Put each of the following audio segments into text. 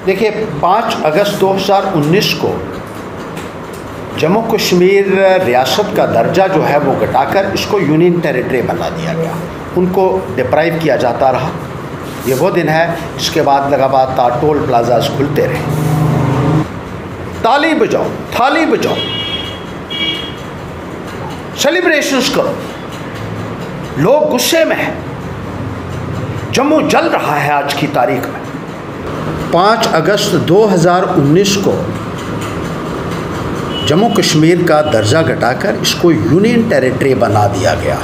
देखिए, 5 अगस्त 2019 को जम्मू कश्मीर रियासत का दर्जा जो है वो घटाकर इसको यूनियन टेरिटरी बना दिया गया। उनको डिप्राइव किया जाता रहा। ये वो दिन है जिसके बाद लगातार टोल प्लाजाज खुलते रहे। ताली बजाओ, थाली बजाओ, सेलिब्रेशंस करो। लोग गुस्से में हैं। जम्मू जल रहा है आज की तारीख में। 5 अगस्त 2019 को जम्मू कश्मीर का दर्जा घटाकर इसको यूनियन टेरिटरी बना दिया गया।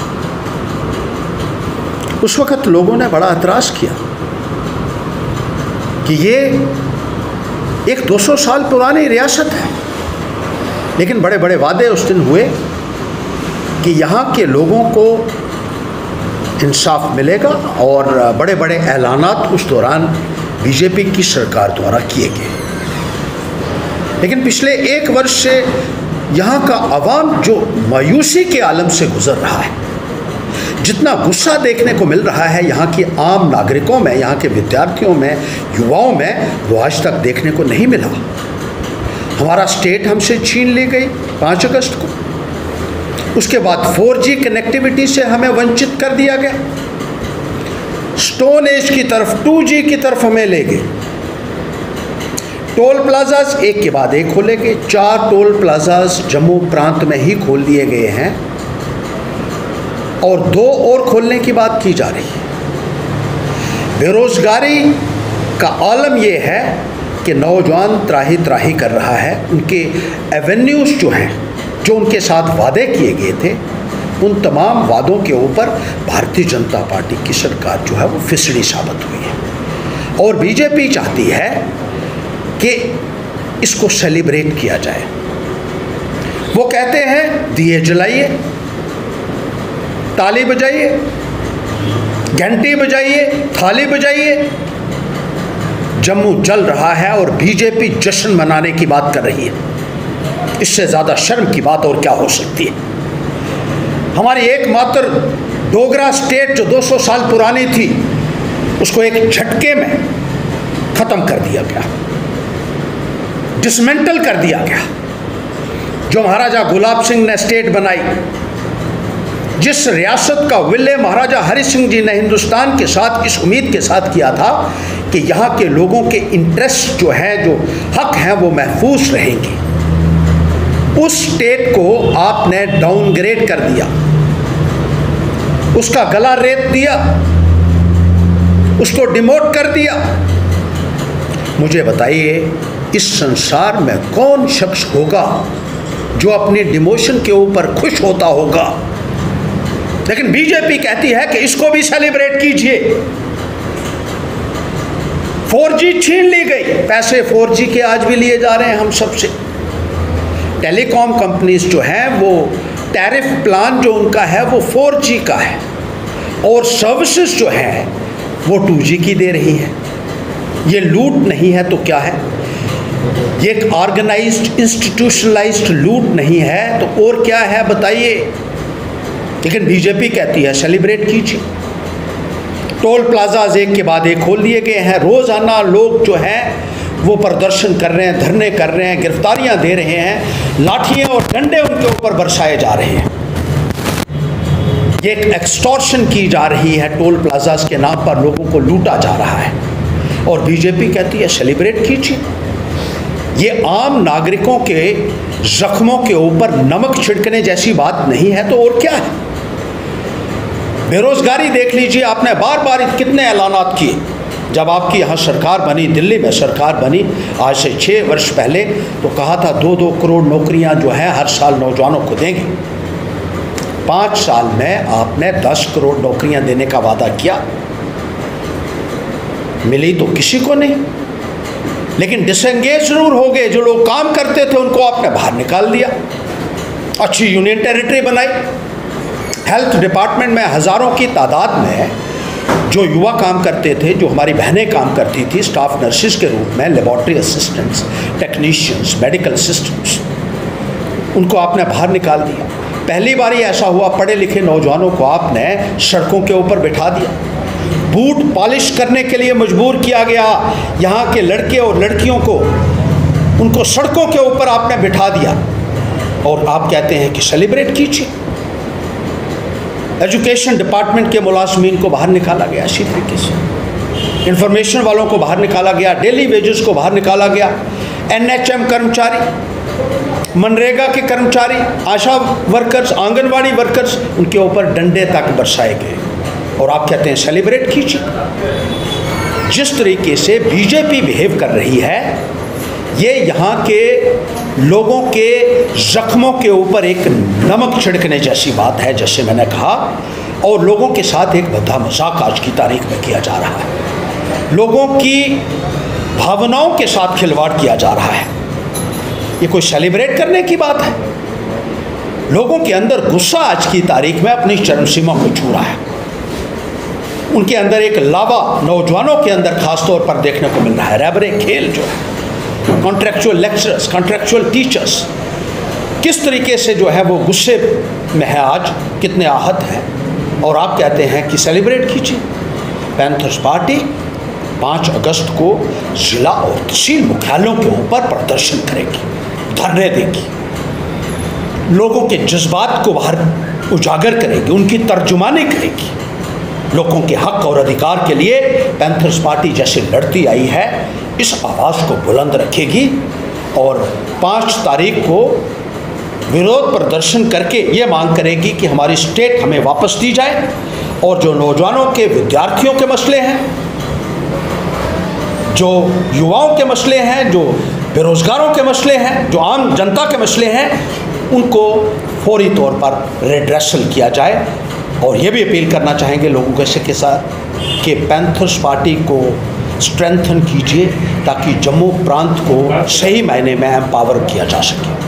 उस वक़्त लोगों ने बड़ा एतराज़ किया कि ये एक 200 साल पुरानी रियासत है, लेकिन बड़े बड़े वादे उस दिन हुए कि यहाँ के लोगों को इंसाफ मिलेगा और बड़े बड़े ऐलानात उस दौरान बीजेपी की सरकार द्वारा किए गए। लेकिन पिछले 1 वर्ष से यहाँ का अवाम जो मायूसी के आलम से गुजर रहा है, जितना गुस्सा देखने को मिल रहा है यहाँ की आम नागरिकों में, यहाँ के विद्यार्थियों में, युवाओं में, वो आज तक देखने को नहीं मिला। हमारा स्टेट हमसे छीन ली गई 5 अगस्त को। उसके बाद 4G कनेक्टिविटी से हमें वंचित कर दिया गया। स्टोन एज की तरफ, 2G की तरफ हमें ले गए। टोल प्लाजाज एक के बाद एक खोले गए। 4 टोल प्लाजाज जम्मू प्रांत में ही खोल दिए गए हैं और 2 और खोलने की बात की जा रही है। बेरोजगारी का आलम यह है कि नौजवान त्राही त्राही कर रहा है। उनके एवेन्यूज़ जो हैं, जो उनके साथ वादे किए गए थे, उन तमाम वादों के ऊपर भारतीय जनता पार्टी की सरकार जो है वो फिसड़ी साबित हुई है। और बीजेपी चाहती है कि इसको सेलिब्रेट किया जाए। वो कहते हैं दिए जलाइए, ताली बजाइए, घंटी बजाइए, थाली बजाइए। जम्मू जल रहा है और बीजेपी जश्न मनाने की बात कर रही है। इससे ज़्यादा शर्म की बात और क्या हो सकती है। हमारी एकमात्र डोगरा स्टेट जो 200 साल पुरानी थी, उसको एक झटके में ख़त्म कर दिया गया, डिसमेंटल कर दिया गया। जो महाराजा गुलाब सिंह ने स्टेट बनाई, जिस रियासत का विलय महाराजा हरि सिंह जी ने हिंदुस्तान के साथ इस उम्मीद के साथ किया था कि यहाँ के लोगों के इंटरेस्ट जो हैं, जो हक हैं, वो महफूज रहेंगे, उस स्टेट को आपने डाउनग्रेड कर दिया, उसका गला रेत दिया, उसको डिमोट कर दिया। मुझे बताइए, इस संसार में कौन शख्स होगा जो अपनी डिमोशन के ऊपर खुश होता होगा? लेकिन बीजेपी कहती है कि इसको भी सेलिब्रेट कीजिए। 4G छीन ली गई, पैसे 4G के आज भी लिए जा रहे हैं हम सबसे। टेलीकॉम कंपनीज जो हैं वो टैरिफ प्लान जो उनका है वो 4G का है और सर्विसेज जो हैं वो 2G की दे रही हैं। ये लूट नहीं है तो क्या है? ये एक ऑर्गेनाइज्ड इंस्टीट्यूशनलाइज्ड लूट नहीं है तो और क्या है बताइए। लेकिन बीजेपी कहती है सेलिब्रेट कीजिए। टोल प्लाजाज एक के बाद एक खोल दिए गए हैं। रोज़ाना लोग जो हैं वो प्रदर्शन कर रहे हैं, धरने कर रहे हैं, गिरफ्तारियां दे रहे हैं, लाठियां और डंडे उनके ऊपर बरसाए जा रहे हैं। ये एक एक्सटॉर्शन की जा रही है, टोल प्लाजाज के नाम पर लोगों को लूटा जा रहा है और बीजेपी कहती है सेलिब्रेट कीजिए। ये आम नागरिकों के जख्मों के ऊपर नमक छिड़कने जैसी बात नहीं है तो और क्या है। बेरोजगारी देख लीजिए, आपने बार बार कितने ऐलानात किए। जब आपकी यहाँ सरकार बनी, दिल्ली में सरकार बनी आज से 6 वर्ष पहले, तो कहा था 2-2 करोड़ नौकरियाँ जो हैं हर साल नौजवानों को देंगे। 5 साल में आपने 10 करोड़ नौकरियाँ देने का वादा किया, मिली तो किसी को नहीं। लेकिन डिसएंगेज जरूर हो गए। जो लोग काम करते थे उनको आपने बाहर निकाल दिया। अच्छी यूनियन टेरिटरी बनाई। हेल्थ डिपार्टमेंट में हज़ारों की तादाद में जो युवा काम करते थे, जो हमारी बहनें काम करती थी स्टाफ नर्सिस के रूप में, laboratory assistants, technicians, medical assistants, उनको आपने बाहर निकाल दिया। पहली बार ही ऐसा हुआ, पढ़े लिखे नौजवानों को आपने सड़कों के ऊपर बिठा दिया। बूट पॉलिश करने के लिए मजबूर किया गया। यहाँ के लड़के और लड़कियों को उनको सड़कों के ऊपर आपने बिठा दिया और आप कहते हैं कि सेलिब्रेट कीजिए। एजुकेशन डिपार्टमेंट के मुलाजमीन को बाहर निकाला गया इसी तरीके से, इंफॉर्मेशन वालों को बाहर निकाला गया, डेली वेजेस को बाहर निकाला गया, एनएचएम कर्मचारी, मनरेगा के कर्मचारी, आशा वर्कर्स, आंगनवाड़ी वर्कर्स, उनके ऊपर डंडे तक बरसाए गए और आप कहते हैं सेलिब्रेट कीजिए। जिस तरीके से बीजेपी बिहेव कर रही है, ये यहाँ के लोगों के जख्मों के ऊपर एक नमक छिड़कने जैसी बात है, जैसे मैंने कहा, और लोगों के साथ एक भद्दा मजाक आज की तारीख में किया जा रहा है। लोगों की भावनाओं के साथ खिलवाड़ किया जा रहा है। ये कोई सेलिब्रेट करने की बात है? लोगों के अंदर गुस्सा आज की तारीख में अपनी चरम सीमा को छू रहा है। उनके अंदर एक लावा नौजवानों के अंदर खासतौर पर देखने को मिल रहा है। रैबरे खेल जो है, कॉन्ट्रेक्चुअल लेक्चरर्स, कॉन्ट्रेक्चुअल टीचर्स किस तरीके से जो है वो गुस्से में है, आज कितने आहत हैं, और आप कहते हैं कि सेलिब्रेट कीजिए। पैंथर्स पार्टी 5 अगस्त को ज़िला और तहसील मुख्यालयों के ऊपर प्रदर्शन करेगी, धरने देगी, लोगों के जज्बात को बाहर उजागर करेगी, उनकी तर्जुमानी करेगी। लोगों के हक और अधिकार के लिए पैंथर्स पार्टी जैसे लड़ती आई है, इस आवाज़ को बुलंद रखेगी और 5 तारीख को विरोध प्रदर्शन करके ये मांग करेगी कि हमारी स्टेट हमें वापस दी जाए, और जो नौजवानों के, विद्यार्थियों के मसले हैं, जो युवाओं के मसले हैं, जो बेरोज़गारों के मसले हैं, जो आम जनता के मसले हैं, उनको फौरी तौर पर रेड्रेसल किया जाए। और ये भी अपील करना चाहेंगे लोगों के साथ कि पैंथर्स पार्टी को स्ट्रेंथन कीजिए ताकि जम्मू प्रांत को सही मायने में एम्पावर किया जा सके।